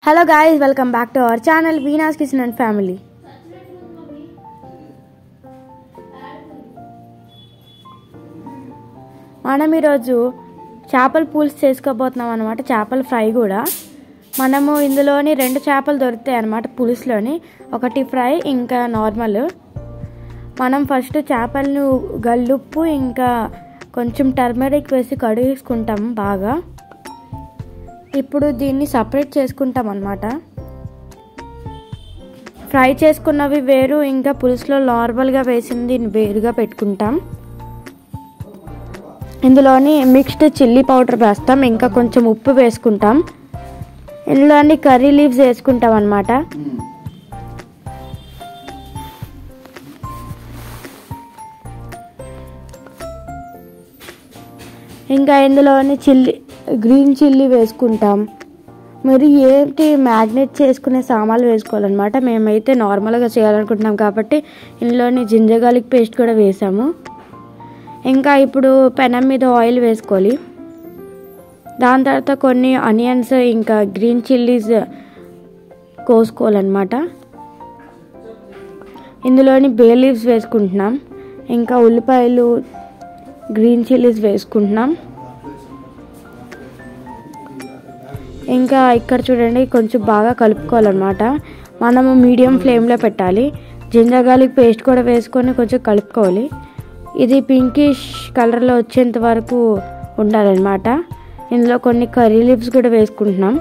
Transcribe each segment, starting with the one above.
Hello guys, welcome back to our channel Veena's Kitchen and Family. మనం ఈరోజు చేపల పులుసు చేసుకోబోతున్నాం అన్నమాట. చేపల ఫ్రై కూడా మనము ఇందులోని రెండు చేపలు దొరుకుతాయి అన్నమాట పులుసులోని. ఒకటి ఫ్రై ఇంకా నార్మల్. మనం ఫస్ట్ చేపలను గల్లుప్పు ఇంకా కొంచెం టర్మరిక్ వేసి కడిగేసుకుంటాం బాగా. ఇప్పుడు దీన్ని సపరేట్ చేసుకుంటాం అన్నమాట. ఫ్రై చేసుకున్నవి వేరు, ఇంకా పులుసులో నార్మల్గా వేసింది వేరుగా పెట్టుకుంటాం. ఇందులోని మిక్స్డ్ చిల్లీ పౌడర్ వేస్తాం, ఇంకా కొంచెం ఉప్పు వేసుకుంటాం. ఇందులోని కర్రీ లీవ్స్ వేసుకుంటాం అన్నమాట. ఇంకా ఇందులోని గ్రీన్ చిల్లీ వేసుకుంటాం. మరి ఏంటి మ్యాగ్నేట్ చేసుకునే సామాన్లు వేసుకోవాలన్నమాట. మేమైతే నార్మల్గా చేయాలనుకుంటున్నాం కాబట్టి ఇందులోని జింజర్ గార్లిక్ పేస్ట్ కూడా వేసాము. ఇంకా ఇప్పుడు పెనం మీద ఆయిల్ వేసుకోవాలి. దాని తర్వాత కొన్ని ఆనియన్స్ ఇంకా గ్రీన్ చిల్లీస్ కోసుకోవాలన్నమాట. ఇందులోని బే లీవ్స్ వేసుకుంటున్నాం, ఇంకా ఉల్లిపాయలు గ్రీన్ చిల్లీస్ వేసుకుంటున్నాం. ఇంకా ఇక్కడ చూడండి కొంచెం బాగా కలుపుకోవాలన్నమాట. మనము మీడియం ఫ్లేమ్లో పెట్టాలి. జింజర్ గార్లిక్ పేస్ట్ కూడా వేసుకొని కొంచెం కలుపుకోవాలి. ఇది పింకిష్ కలర్లో వచ్చేంత వరకు ఉండాలన్నమాట. ఇందులో కొన్ని కర్రీ లీవ్స్ కూడా వేసుకుంటున్నాం.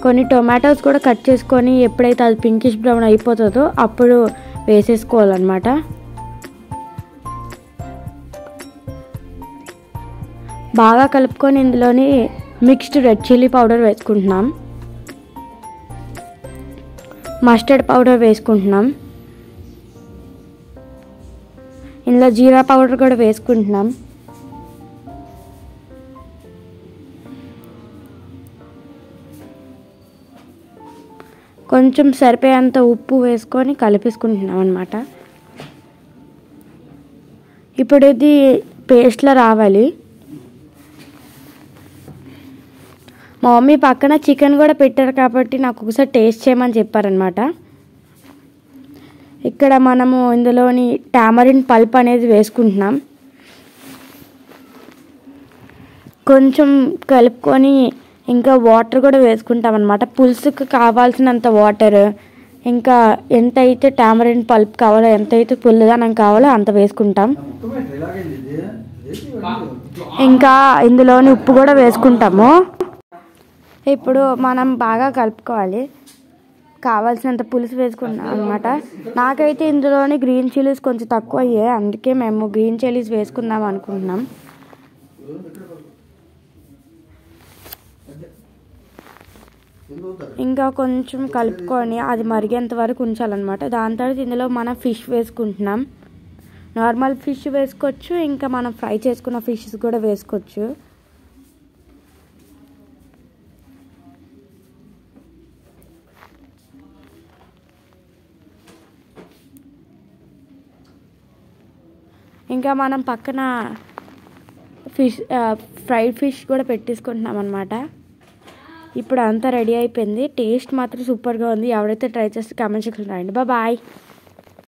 కొన్ని టొమాటోస్ కూడా కట్ చేసుకొని ఎప్పుడైతే అది పింకిష్ బ్రౌన్ అయిపోతుందో అప్పుడు వేసేసుకోవాలన్నమాట. బాగా కలుపుకొని ఇందులోని మిక్స్డ్ రెడ్ చిల్లీ పౌడర్ వేసుకుంటున్నాం, మస్టర్డ్ పౌడర్ వేసుకుంటున్నాం, ఇందులో జీరా పౌడర్ కూడా వేసుకుంటున్నాం. కొంచెం సరిపోయేంత ఉప్పు వేసుకొని కలిపేసుకుంటున్నాం అన్నమాట. ఇప్పుడు ఇది పేస్ట్లో రావాలి. మా మమ్మీ పక్కన చికెన్ కూడా పెట్టారు కాబట్టి నాకు ఒకసారి టేస్ట్ చేయమని చెప్పారనమాట. ఇక్కడ మనము ఇందులోని టామరిన్ పల్ప్ అనేది వేసుకుంటున్నాం. కొంచెం కలుపుకొని ఇంకా వాటర్ కూడా వేసుకుంటాం అన్నమాట. పులుసుకు కావాల్సినంత వాటర్, ఇంకా ఎంతైతే టామరిన్ పల్ప్ కావాలో, ఎంతైతే పుల్లదనం కావాలో అంత వేసుకుంటాం. ఇంకా ఇందులోని ఉప్పు కూడా వేసుకుంటాము. ఇప్పుడు మనం బాగా కలుపుకోవాలి. కావాల్సినంత పులుసు వేసుకున్నాం అనమాట. నాకైతే ఇందులోని గ్రీన్ చిల్లీస్ కొంచెం తక్కువ అయ్యాయి, అందుకే మేము గ్రీన్ చిల్లీస్ వేసుకుందాం అనుకుంటున్నాం. ఇంకా కొంచెం కలుపుకొని అది మరిగేంత వరకు ఉంచాలన్నమాట. దాని తర్వాత ఇందులో మనం ఫిష్ వేసుకుంటున్నాం. నార్మల్ ఫిష్ వేసుకోవచ్చు, ఇంకా మనం ఫ్రై చేసుకున్న ఫిషెస్ కూడా వేసుకోవచ్చు. ఇంకా మనం పక్కన ఫ్రైడ్ ఫిష్ కూడా పెట్టేసుకుంటున్నాం అన్నమాట. ఇప్పుడు అంతా రెడీ అయిపోయింది. టేస్ట్ మాత్రం సూపర్గా ఉంది. ఎవరైతే ట్రై చేస్తే కామెంట్ సెక్షన్లో రాయండి. బాయ్.